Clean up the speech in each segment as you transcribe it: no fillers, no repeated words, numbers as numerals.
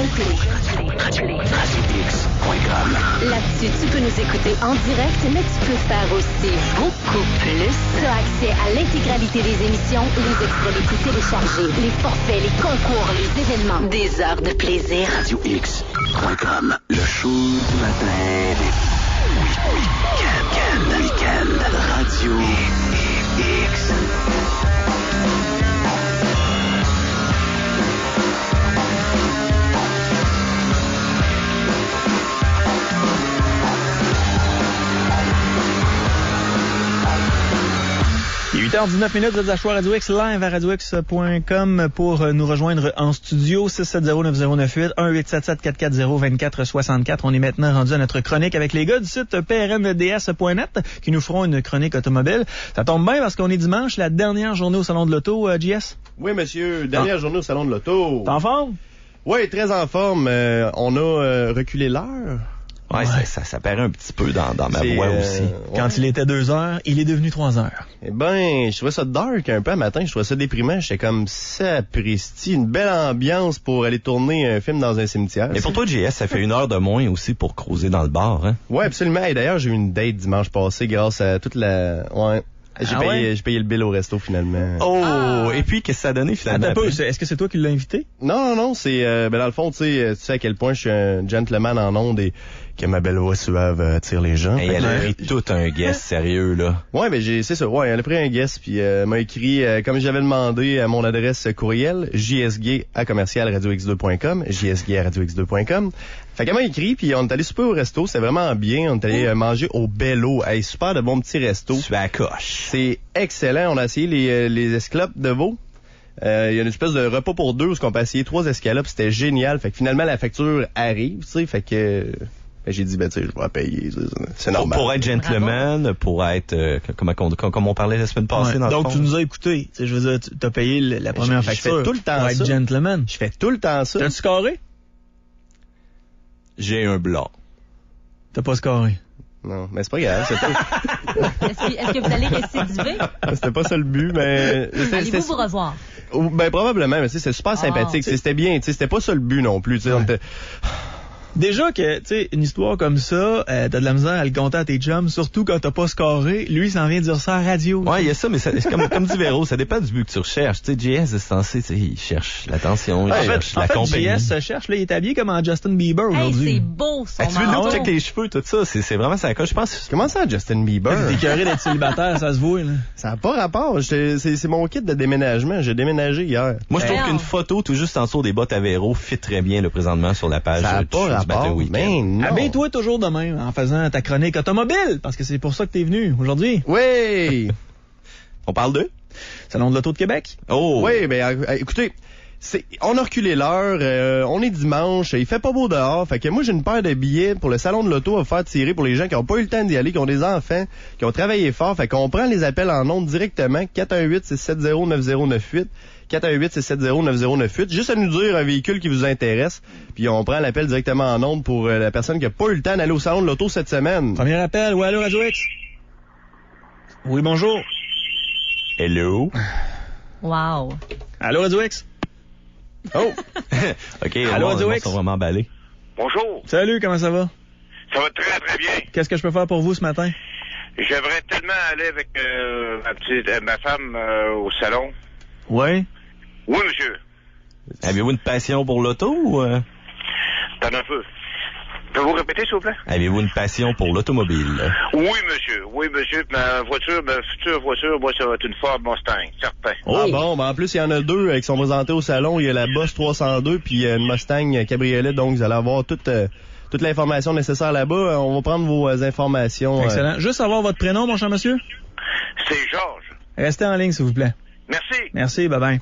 RadioX.com. Là-dessus, tu peux nous écouter en direct, mais tu peux faire aussi beaucoup plus. Tu as accès à l'intégralité des émissions, les extraits les plus téléchargés, les forfaits, les concours, les événements, des heures de plaisir. RadioX.com. Le show du matin. Week-end. Radio X. Il est 8h19, vous êtes à choix Radio X live à radiox.com pour nous rejoindre en studio. 670-9098, 1-877-440-2464. On est maintenant rendu à notre chronique avec les gars du site prnds.net qui nous feront une chronique automobile. Ça tombe bien parce qu'on est dimanche, la dernière journée au Salon de l'Auto, JS? Oui, monsieur, dernière journée au Salon de l'Auto. T'es en forme? Oui, très en forme. On a reculé l'heure. Ouais, ça paraît un petit peu dans ma voix aussi. Quand il était 2 heures, il est devenu 3 heures. Eh ben, je trouvais ça dark un peu un matin, je trouvais ça déprimant. J'étais comme sapristi, une belle ambiance pour aller tourner un film dans un cimetière. Et pour toi, JS, ça fait 1 heure de moins aussi pour cruiser dans le bar, hein? Ouais, absolument. Et d'ailleurs, j'ai eu une date dimanche passé grâce à toute la... Ouais. J'ai payé le bill au resto, finalement. Oh! Et puis, qu'est-ce que ça a donné, finalement? Attends un peu, est-ce que c'est toi qui l'as invité? Non, c'est... dans le fond, tu sais à quel point je suis un gentleman en ondes et que ma belle voix suave attire les gens. Et elle a pris tout un guest sérieux, là. Ouais, ben c'est ça. Ouais, elle a pris un guest, puis m'a écrit, comme j'avais demandé, à mon adresse courriel, jsg@radiox2.com, jsg@radiox2.com. Fait qu'elle m'a écrit, puis on est allé souper au resto, c'était vraiment bien. On est allé manger au Bello. Hey, super de bons petits restos. Tu es à coche. C'est excellent. On a essayé les escalopes de veau. Il y a une espèce de repas pour 2 où on peut essayer 3 escalopes. C'était génial. Fait que finalement, la facture arrive, tu sais. Fait que... j'ai dit, tu sais, je vais payer. C'est normal. Pour être gentleman, pour être... comme on parlait la semaine passée, dans le fond. Donc, tu nous as écoutés. Je veux dire, tu as payé la première facture. Je fais tout le temps pour ça. être gentleman. Je fais tout le temps ça. T'as-tu scoré? J'ai un blanc. T'as pas scoré? Non, mais c'est pas grave. Est-ce que vous allez récidiver? C'était pas ça le but, mais... Allez-vous vous revoir? Ben, probablement, mais c'est super sympathique. C'était bien, c'était pas ça le but non plus. Ouais. Déjà que, tu sais, une histoire comme ça, t'as de la misère à le compter à tes chums, surtout quand t'as pas scoré. Lui, il s'en vient dire ça à la radio. Ouais, il y a ça, mais c'est comme dit Véro, ça dépend du but que tu recherches. Tu sais, JS, c'est censé, il cherche l'attention, il cherche la compagnie. JS se cherche, là, il est habillé comme en Justin Bieber aujourd'hui. Hey, c'est beau, son tu veux nous checker les cheveux, tout ça, c'est vraiment ça coche, je pense. Comment ça, Justin Bieber? T'es écœuré d'être célibataire, ça se voit, là. Ça n'a pas rapport. C'est mon kit de déménagement. J'ai déménagé hier. Moi, je trouve qu'une photo tout juste en dessous des bottes à Véro fit très bien, le présentement, sur la page. Ça n'a pas rapport. Habille-toi toujours de même en faisant ta chronique automobile, parce que c'est pour ça que t'es venu aujourd'hui. Oui! On parle de? Salon de l'Auto de Québec. Oh! Oui, ben écoutez, on a reculé l'heure, on est dimanche, il fait pas beau dehors, fait que moi j'ai une paire de billets pour le Salon de l'Auto à faire tirer pour les gens qui ont pas eu le temps d'y aller, qui ont des enfants, qui ont travaillé fort, fait qu'on prend les appels en ondes directement, 418-670-9098, 418-670-9098, juste à nous dire un véhicule qui vous intéresse, puis on prend l'appel directement en ondes pour la personne qui a pas eu le temps d'aller au Salon de l'Auto cette semaine. Premier appel, ouais, allô, Radio X? Oui, bonjour. Hello? Wow. Allô, Radio X? Oh! OK, allô, Radio X? Ils sont vraiment emballés. Bonjour. Salut, comment ça va? Ça va très, très bien. Qu'est-ce que je peux faire pour vous ce matin? J'aimerais tellement aller avec ma femme au salon. Oui? Oui, monsieur. Avez-vous une passion pour l'auto ou... T'en as un peu. Pouvez-vous répéter, s'il vous plaît? Avez-vous une passion pour l'automobile? Oui, monsieur. Oui, monsieur. Ma future voiture, moi, ça va être une Ford Mustang, certain. Ah bon, ben en plus, il y en a 2 qui sont présentés au salon. Il y a la Boss 302 puis une Mustang cabriolet. Donc, vous allez avoir toute l'information nécessaire là-bas. On va prendre vos informations. Excellent. Juste savoir votre prénom, mon cher monsieur? C'est Georges. Restez en ligne, s'il vous plaît. Merci. Merci, bye-bye.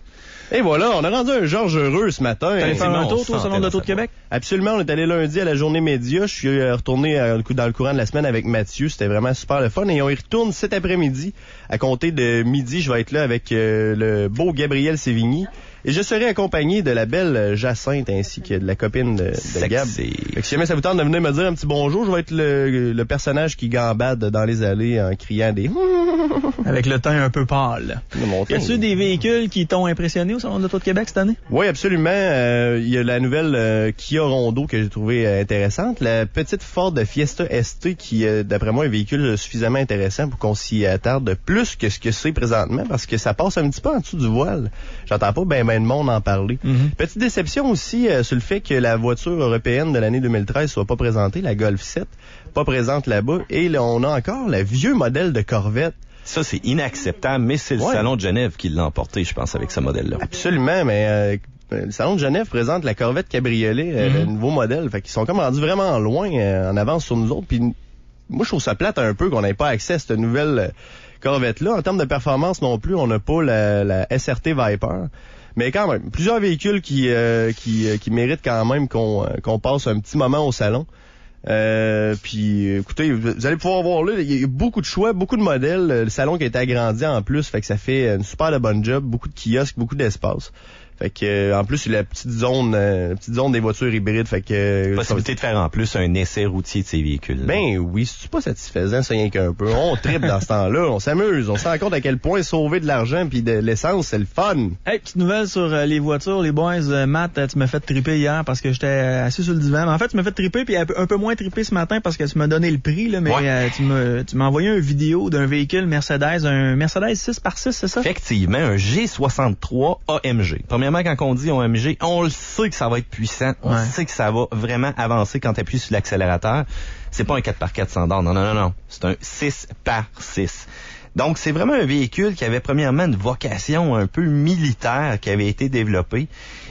Et voilà, on a rendu un Georges heureux ce matin. T'es allé faire un tour, toi, au Salon de l'Auto de Québec? Absolument, on est allé lundi à la journée média. Je suis retourné dans le courant de la semaine avec Mathieu. C'était vraiment super le fun. Et on y retourne cet après-midi. À compter de midi, je vais être là avec le beau Gabriel Sévigny. Et je serai accompagné de la belle Jacinthe ainsi que de la copine de Gab. Fait que si jamais ça vous tente de venir me dire un petit bonjour, je vais être le personnage qui gambade dans les allées en criant des Avec le teint un peu pâle. Y a-tu des véhicules qui t'ont impressionné au Salon de l'Auto de Québec cette année? Oui, absolument. Il y a la nouvelle Kia Rondo que j'ai trouvée intéressante. La petite Ford Fiesta ST qui, d'après moi, est un véhicule suffisamment intéressant pour qu'on s'y attarde plus que ce que c'est présentement parce que ça passe un petit peu en dessous du voile. J'entends pas ben de monde en parler. Petite déception aussi sur le fait que la voiture européenne de l'année 2013 soit pas présentée, la Golf 7, pas présente là-bas. Et là, on a encore le vieux modèle de Corvette. Ça, c'est inacceptable, mais c'est le Salon de Genève qui l'a emporté, je pense, avec ce modèle-là. Absolument, mais le Salon de Genève présente la Corvette Cabriolet, le nouveau modèle. Fait qu'ils sont comme rendus vraiment loin en avance sur nous autres. Puis moi, je trouve ça plate un peu qu'on n'ait pas accès à cette nouvelle Corvette-là. En termes de performance non plus, on n'a pas la SRT Viper. Mais quand même, plusieurs véhicules qui méritent quand même qu'on passe un petit moment au salon. Puis écoutez, vous allez pouvoir voir là, il y a beaucoup de choix, beaucoup de modèles, le salon qui a été agrandi en plus, fait que ça fait une super de bonne job, beaucoup de kiosques, beaucoup d'espace. Fait que en plus, il y a la petite zone des voitures hybrides, fait que possibilité de faire en plus un essai routier de ces véhicules. Ben oui, c'est pas satisfaisant, ça rien qu'un peu. On tripe dans ce temps-là, on s'amuse, on se rend compte à quel point sauver de l'argent puis de l'essence, c'est le fun. Hey, petite nouvelle sur les voitures, les boys. Matt, tu m'as fait triper hier parce que j'étais assis sur le divan. Mais en fait, tu m'as fait triper puis un peu moins triper ce matin parce que tu m'as donné le prix là, mais tu m'as envoyé une vidéo d'un véhicule Mercedes, un Mercedes 6x6, c'est ça? Effectivement, un G63 AMG. Premièrement, quand on dit AMG, on le sait que ça va être puissant. On sait que ça va vraiment avancer quand tu appuies sur l'accélérateur. C'est pas un 4x4 standard. Non. C'est un 6x6. Donc, c'est vraiment un véhicule qui avait premièrement une vocation un peu militaire qui avait été développée.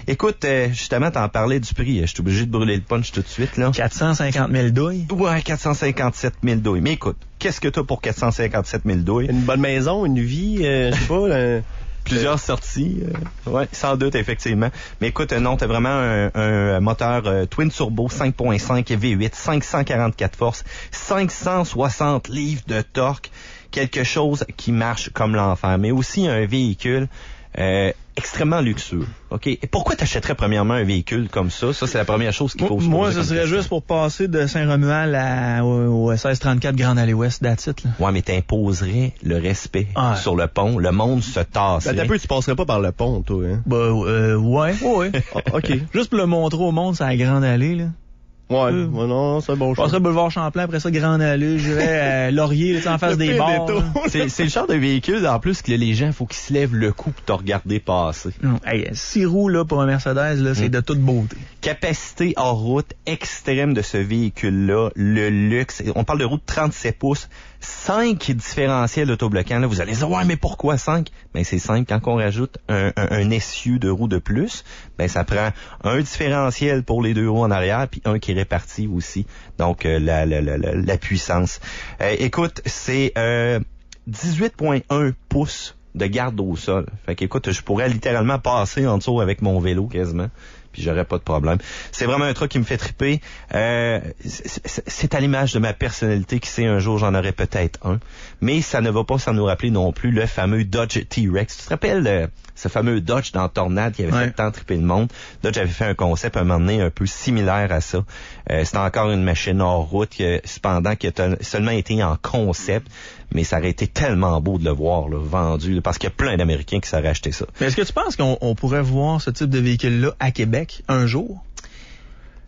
Écoute, justement, t'en parlais du prix. Je suis obligé de brûler le punch tout de suite, là. 450 000 douilles? Ouais, 457 000 douilles. Mais écoute, qu'est-ce que t'as pour 457 000 douilles? Une bonne maison, une vie, je sais pas... Plusieurs sorties, sans doute, effectivement. Mais écoute, non, t'as vraiment un moteur twin turbo 5.5 V8, 544 forces, 560 livres de torque, quelque chose qui marche comme l'enfer, mais aussi un véhicule extrêmement luxueux. OK? Et pourquoi t'achèterais premièrement un véhicule comme ça? Ça, c'est la première chose qu'il faut se poser. Moi, ce serait juste pour passer de Saint-Romuald au 1634 Grande Allée Ouest, that's it, là. Ouais, mais t'imposerais le respect sur le pont. Le monde se tasserait. Ben, tu passerais pas par le pont, toi, hein? Ouais. OK. Juste pour le montrer au monde, c'est la Grande Allée, là. Ouais, non, c'est un bon choix. Je passerais boulevard Champlain, après ça, Grande Allée, j'irais à Laurier, là, en face des bars. C'est le genre de véhicule, en plus, que les gens, faut qu'ils se lèvent le cou pour te regarder passer. Hey, 6 roues, là, pour un Mercedes, là, c'est de toute beauté. Capacité hors route extrême de ce véhicule-là, le luxe. On parle de route 37 pouces, 5 différentiels autobloquants. Là, vous allez dire, ouais, mais pourquoi 5? Ben, c'est simple. Quand on rajoute un essieu de roues de plus, ben, ça prend un différentiel pour les 2 roues en arrière, puis un qui est réparti aussi. Donc, la puissance. Écoute, c'est 18,1 pouces de garde au sol. Fait qu'écoute, je pourrais littéralement passer en dessous avec mon vélo quasiment. Puis j'aurais pas de problème. C'est vraiment un truc qui me fait triper. C'est à l'image de ma personnalité qui sait un jour j'en aurai peut-être un. Mais ça ne va pas sans nous rappeler non plus le fameux Dodge T-Rex. Tu te rappelles ce fameux Dodge dans Tornade qui avait fait tant triper le monde? Dodge avait fait un concept à un moment donné un peu similaire à ça. C'était encore une machine hors route cependant qui a seulement été en concept. Mais ça aurait été tellement beau de le voir là, vendu, là, parce qu'il y a plein d'Américains qui s'auraient acheté ça. Mais est-ce que tu penses qu'on pourrait voir ce type de véhicule-là à Québec un jour?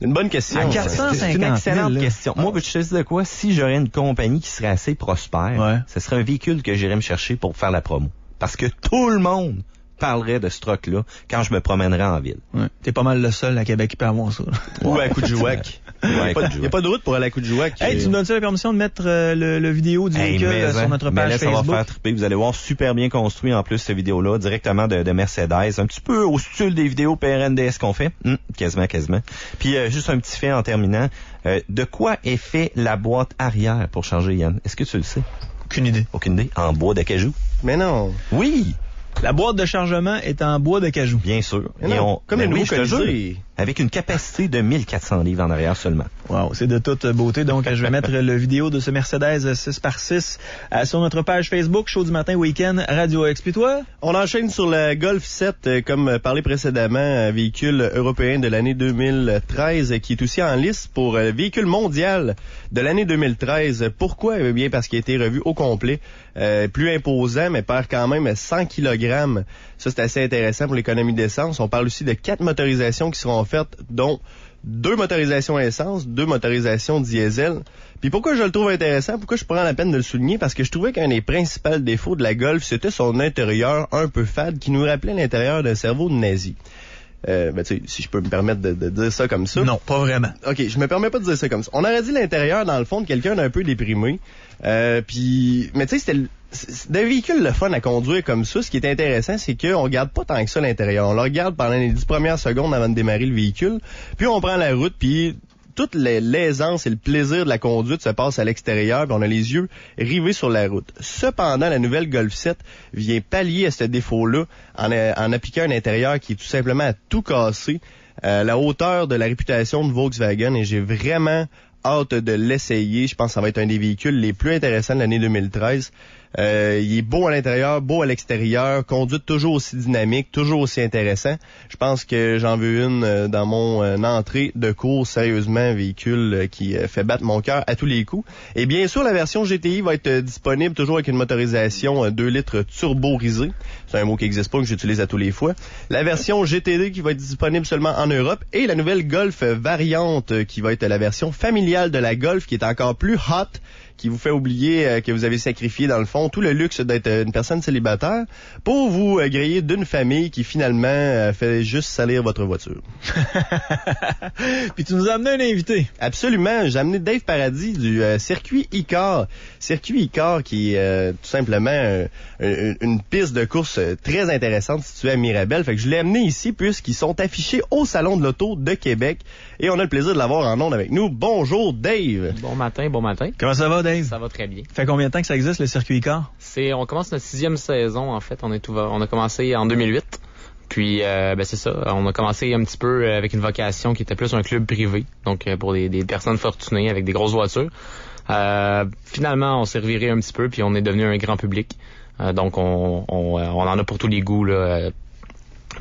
Une bonne question. À 450 c'est une excellente 000, question. Moi, je te dis de quoi? Si j'aurais une compagnie qui serait assez prospère, ce serait un véhicule que j'irais me chercher pour faire la promo. Parce que tout le monde parlerait de ce truck-là quand je me promènerais en ville. Ouais. T'es pas mal le seul à Québec qui peut avoir ça. Ou à Coudjouac. Il n'y a pas de route pour aller à Coudjouac. Hey, tu me donnes-tu la permission de mettre le vidéo du véhicule sur notre page Facebook? Ça va faire triper. Vous allez voir, super bien construit en plus, cette vidéo-là, directement de Mercedes. Un petit peu au style des vidéos PRNDS qu'on fait. Quasiment. Puis juste un petit fait en terminant. De quoi est fait la boîte arrière pour charger, Yann? Est-ce que tu le sais? Aucune idée. En bois d'acajou. Mais non. Oui! La boîte de chargement est en bois de cajou. Bien sûr. Comme une roue colisée. avec une capacité de 1400 livres en arrière seulement. Wow, c'est de toute beauté. Donc, je vais mettre le vidéo de ce Mercedes 6x6 sur notre page Facebook, Show du matin week-end, Radio X. Puis toi? On enchaîne sur la Golf 7, comme parlé précédemment, un véhicule européen de l'année 2013 qui est aussi en liste pour véhicule mondial de l'année 2013. Pourquoi? Eh bien, parce qu'il a été revu au complet. Plus imposant, mais perd quand même 100 kg. Ça, c'est assez intéressant pour l'économie d'essence. On parle aussi de 4 motorisations qui seront faites, dont 2 motorisations essence, 2 motorisations diesel. Puis pourquoi je le trouve intéressant, pourquoi je prends la peine de le souligner, parce que je trouvais qu'un des principaux défauts de la Golf, c'était son intérieur un peu fade, qui nous rappelait l'intérieur d'un cerveau de nazi. Tu sais, si je peux me permettre de dire ça comme ça. Non, pas vraiment. OK, je me permets pas de dire ça comme ça. On aurait dit l'intérieur, dans le fond, de quelqu'un d'un peu déprimé. Mais tu sais, c'était d'un véhicule le fun à conduire comme ça. Ce qui est intéressant, c'est qu'on regarde pas tant que ça l'intérieur. On le regarde pendant les 10 premières secondes avant de démarrer le véhicule. Puis on prend la route, puis toute l'aisance et le plaisir de la conduite se passe à l'extérieur, puis on a les yeux rivés sur la route. Cependant, la nouvelle Golf 7 vient pallier à ce défaut-là en appliquant un intérieur qui est tout simplement à tout casser, la hauteur de la réputation de Volkswagen, et j'ai vraiment hâte de l'essayer. Je pense que ça va être un des véhicules les plus intéressants de l'année 2013. Il est beau à l'intérieur, beau à l'extérieur, conduite toujours aussi dynamique, toujours aussi intéressant. Je pense que j'en veux une dans mon entrée de course, sérieusement, un véhicule qui fait battre mon cœur à tous les coups. Et bien sûr, la version GTI va être disponible toujours avec une motorisation 2 litres turborisée. C'est un mot qui n'existe pas, que j'utilise à tous les fois. La version GTD qui va être disponible seulement en Europe, et la nouvelle Golf variante qui va être la version familiale de la Golf, qui est encore plus hot, qui vous fait oublier que vous avez sacrifié, dans le fond, tout le luxe d'être une personne célibataire pour vous griller d'une famille qui, finalement, fait juste salir votre voiture. Puis tu nous as amené un invité. Absolument. J'ai amené Dave Paradis du circuit Icar. Circuit Icar qui est tout simplement une piste de course très intéressante située à Mirabel. Fait que je l'ai amené ici puisqu'ils sont affichés au Salon de l'Auto de Québec. Et on a le plaisir de l'avoir en ondes avec nous. Bonjour, Dave. Bon matin, bon matin. Comment ça va, Dave? Ça va très bien. Fait combien de temps que ça existe, le circuit Icar? On commence notre 6e saison, en fait. On a commencé en 2008. Puis, c'est ça. On a commencé un petit peu avec une vocation qui était plus un club privé. Donc, pour des personnes fortunées avec des grosses voitures. Finalement, on s'est reviré un petit peu, puis on est devenu un grand public. Donc, on en a pour tous les goûts, là.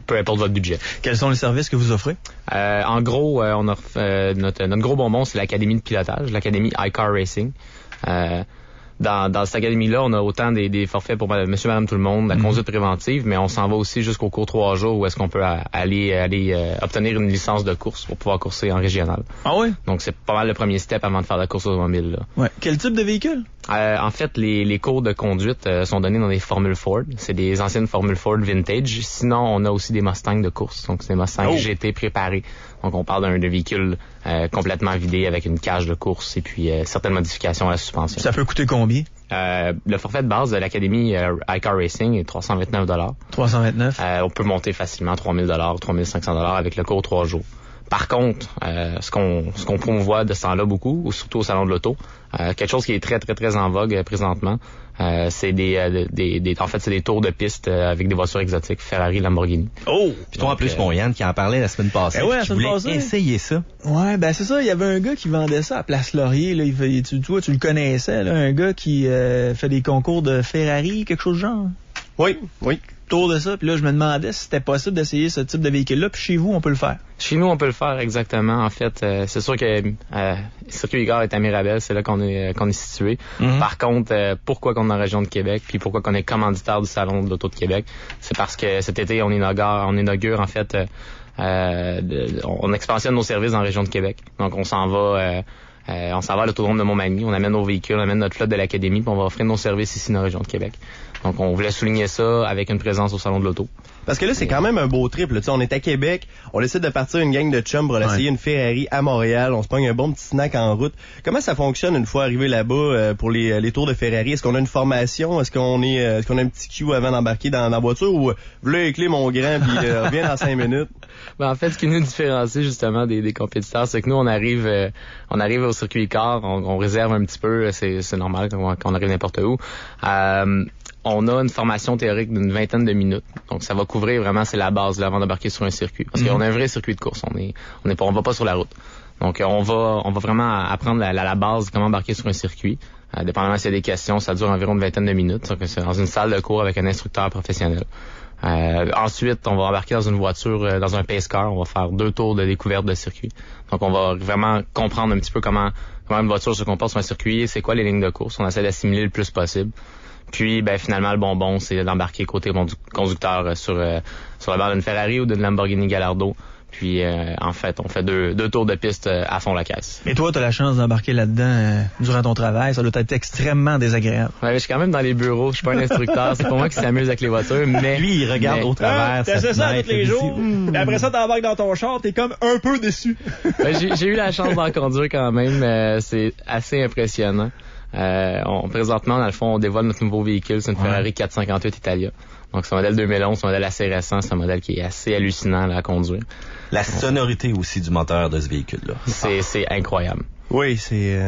Peu importe votre budget. Quels sont les services que vous offrez? En gros, on a notre gros bonbon, c'est l'académie de pilotage, l'académie iCar Racing. Dans cette académie-là, on a autant des forfaits pour monsieur, madame, tout le monde, la conduite préventive, mais on s'en va aussi jusqu'au cours 3 jours où est-ce qu'on peut aller obtenir une licence de course pour pouvoir courser en régional. Ah oui? Donc, c'est pas mal le premier step avant de faire la course automobile, là. Ouais. Quel type de véhicule? En fait, les cours de conduite sont donnés dans des formules Ford. C'est des anciennes formules Ford vintage. Sinon, on a aussi des Mustangs de course. Donc, c'est des Mustangs GT préparés. Donc, on parle d'un véhicule complètement vidé avec une cage de course et puis certaines modifications à la suspension. Ça peut coûter combien? Le forfait de base de l'académie iCar Racing est $329. 329. On peut monter facilement $3,000, $3,500 avec le cours 3 jours. Par contre, ce qu'on promouvoit de ce temps-là beaucoup, ou surtout au Salon de l'Auto, quelque chose qui est très, très, très en vogue présentement, c'est en fait, c'est des tours de piste avec des voitures exotiques, Ferrari, Lamborghini. Oh! Puis toi, en plus, mon Yann, qui en parlait la semaine passée, qui voulait essayer ça. Ouais, ben c'est ça. Il y avait un gars qui vendait ça à Place Laurier. Là. Toi, tu le connaissais, là, un gars qui fait des concours de Ferrari, quelque chose de genre. Oui. Autour de ça, puis là, je me demandais si c'était possible d'essayer ce type de véhicule-là, puis chez vous, on peut le faire. Chez nous, on peut le faire, exactement. En fait, c'est sûr que Circuit Icar est à Mirabel, c'est là qu'on est situé. Par contre, pourquoi qu'on est en région de Québec, puis pourquoi qu'on est commanditaire du Salon de l'Auto de Québec, c'est parce que cet été, on inaugure en fait, on expansionne nos services dans la région de Québec. Donc, on s'en va à l'autodrome de Montmagny, on amène nos véhicules, on amène notre flotte de l'académie, puis on va offrir nos services ici dans la région de Québec. Donc, on voulait souligner ça avec une présence au Salon de l'Auto. Parce que là, c'est quand même un beau trip. Là. On est à Québec, on décide de partir une gang de chums pour essayer une Ferrari à Montréal. On se pogne un bon petit snack en route. Comment ça fonctionne une fois arrivé là-bas pour les tours de Ferrari? Est-ce qu'on a une formation? Est-ce qu'on a un petit queue avant d'embarquer dans la voiture? Ou là, les clés, mon grand, puis reviens dans 5 minutes? En fait, ce qui nous différencie justement des compétiteurs, c'est que nous, on arrive au circuit Icar, on réserve un petit peu, c'est normal quand on arrive n'importe où. on a une formation théorique d'une 20aine de minutes. Donc, ça va couvrir vraiment, c'est la base là, avant d'embarquer sur un circuit. Parce qu'on a un vrai circuit de course. On va pas sur la route. Donc, on va vraiment apprendre la base de comment embarquer sur un circuit. Dépendamment s'il y a des questions, ça dure environ une 20aine de minutes. Donc, c'est dans une salle de cours avec un instructeur professionnel. Ensuite, on va embarquer dans une voiture, dans un pace car. On va faire 2 tours de découverte de circuit. Donc, on va vraiment comprendre un petit peu comment une voiture se comporte sur un circuit, c'est quoi les lignes de course. On essaie d'assimiler le plus possible. Puis, finalement, le bonbon, c'est d'embarquer côté conducteur sur la barre d'une Ferrari ou d'une Lamborghini Gallardo. Puis, en fait, on fait deux tours de piste à fond la caisse. Et toi, tu as la chance d'embarquer là-dedans durant ton travail. Ça doit être extrêmement désagréable. Ouais, je suis quand même dans les bureaux. Je suis pas un instructeur. C'est pas moi qui s'amuse avec les voitures, mais... Lui, il regarde au travers. T'essaies ça tous les jours. Et après ça, t'embarques dans ton char. T'es comme un peu déçu. J'ai eu la chance d'en conduire quand même. C'est assez impressionnant. Présentement, dans le fond, on dévoile notre nouveau véhicule. C'est une Ferrari 458 Italia. Donc, c'est un modèle 2011, c'est un modèle assez récent. C'est un modèle qui est assez hallucinant là, à conduire. La sonorité aussi du moteur de ce véhicule-là. C'est incroyable. Oui, c'est...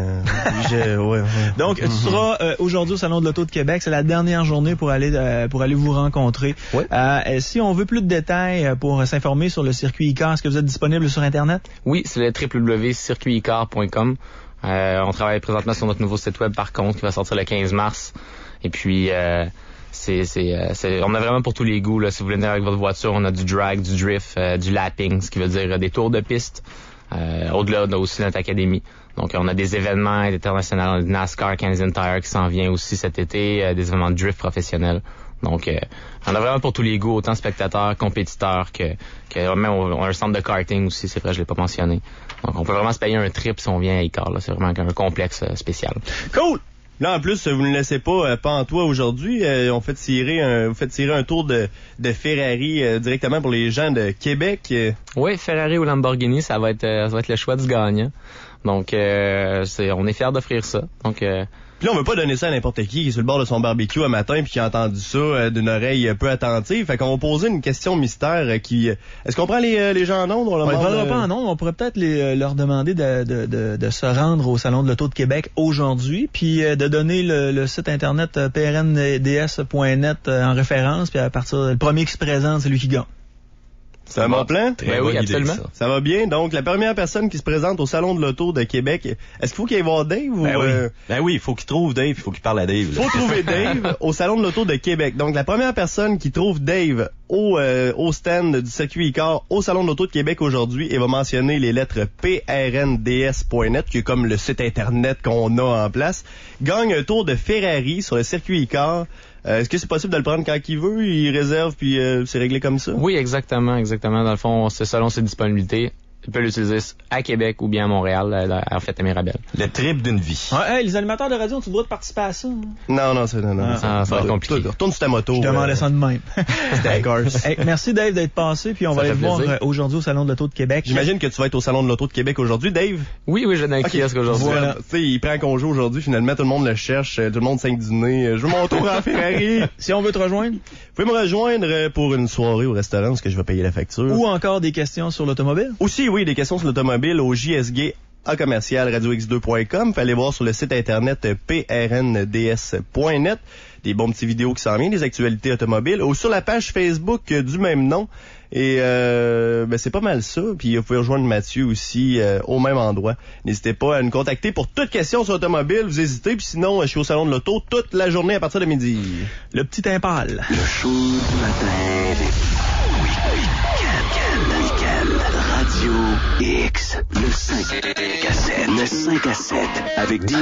ouais. Donc, tu seras aujourd'hui au Salon de l'Auto de Québec. C'est la dernière journée pour aller vous rencontrer. Oui. Si on veut plus de détails pour s'informer sur le circuit ICAR, est-ce que vous êtes disponible sur Internet? Oui, c'est le www.circuiticar.com. On travaille présentement sur notre nouveau site web, par contre, qui va sortir le 15 mars. Et puis... on a vraiment pour tous les goûts, là. Si vous voulez venir avec votre voiture, on a du drag, du drift, du lapping, ce qui veut dire des tours de piste. Au-delà, on a aussi notre académie. Donc, on a des événements internationaux, on a du NASCAR, Canadian Tire qui s'en vient aussi cet été, des événements de drift professionnels. Donc, on a vraiment pour tous les goûts, autant spectateurs, compétiteurs que même on a un centre de karting aussi, c'est vrai, je l'ai pas mentionné. Donc, on peut vraiment se payer un trip si on vient à ICAR, là. C'est vraiment un complexe spécial. Cool! Là, en plus, vous ne laissez pas pantois aujourd'hui. Vous faites tirer un tour de Ferrari directement pour les gens de Québec. Oui, Ferrari ou Lamborghini, ça va être le choix du gagnant. Donc, on est fiers d'offrir ça. Donc, Puis là, on veut pas donner ça à n'importe qui est sur le bord de son barbecue un matin puis qui a entendu ça d'une oreille peu attentive. Fait qu'on va poser une question mystère Est-ce qu'on prend les gens en ondes? On ne parlera pas en ondes. On pourrait peut-être leur demander de se rendre au Salon de l'Auto de Québec aujourd'hui puis de donner le site internet prnds.net en référence puis à partir le premier qui se présente, c'est lui qui gagne. C'est un bon plan? Oui, absolument. Ça va bien. Donc, la première personne qui se présente au Salon de l'Auto de Québec, est-ce qu'il faut qu'il y voir Dave ou... oui, il faut qu'il trouve Dave, il faut qu'il parle à Dave. Il faut trouver Dave au Salon de l'Auto de Québec. Donc, la première personne qui trouve Dave au stand du circuit ICAR au Salon de l'Auto de Québec aujourd'hui et va mentionner les lettres prnds.net, qui est comme le site internet qu'on a en place, gagne un tour de Ferrari sur le circuit ICAR. Est-ce que c'est possible de le prendre quand il veut? Il réserve puis c'est réglé comme ça? Oui, exactement. Dans le fond, c'est selon ses disponibilités. Il peut l'utiliser à Québec ou bien à Montréal, en fait à Mirabel. Le trip d'une vie. Ouais, les animateurs de radio ont-tu le droit de participer à ça? Hein? Non. Ça va être compliqué. Retourne sur ta moto. Je demandais ça de même. D'accord. Hey, merci Dave d'être passé, puis on va aller te voir aujourd'hui au Salon de l'Auto de Québec. J'imagine que tu vas être au Salon de l'Auto de Québec aujourd'hui, Dave? Oui, j'ai un kiosque aujourd'hui. Voilà. Tu sais, il prend congé aujourd'hui, finalement, tout le monde le cherche, tout le monde saigne du nez. Je veux mon tour en Ferrari. Si on veut te rejoindre? Vous pouvez me rejoindre pour une soirée au restaurant, parce que je vais payer la facture. Ou encore des questions sur l'automobile? Aussi, oui, des questions sur l'automobile au JSG à commercial radiox2.com. Fallait voir sur le site internet prnds.net des bons petits vidéos qui s'en viennent, des actualités automobiles, ou sur la page Facebook du même nom. Et c'est pas mal ça. Puis vous pouvez rejoindre Mathieu aussi au même endroit. N'hésitez pas à nous contacter pour toute question sur l'automobile. Vous hésitez. Puis sinon, je suis au Salon de l'Auto toute la journée à partir de midi. Le petit impale. Le show du matin. Radio X. Le 5 à 7. Le 5 à 7 avec DH.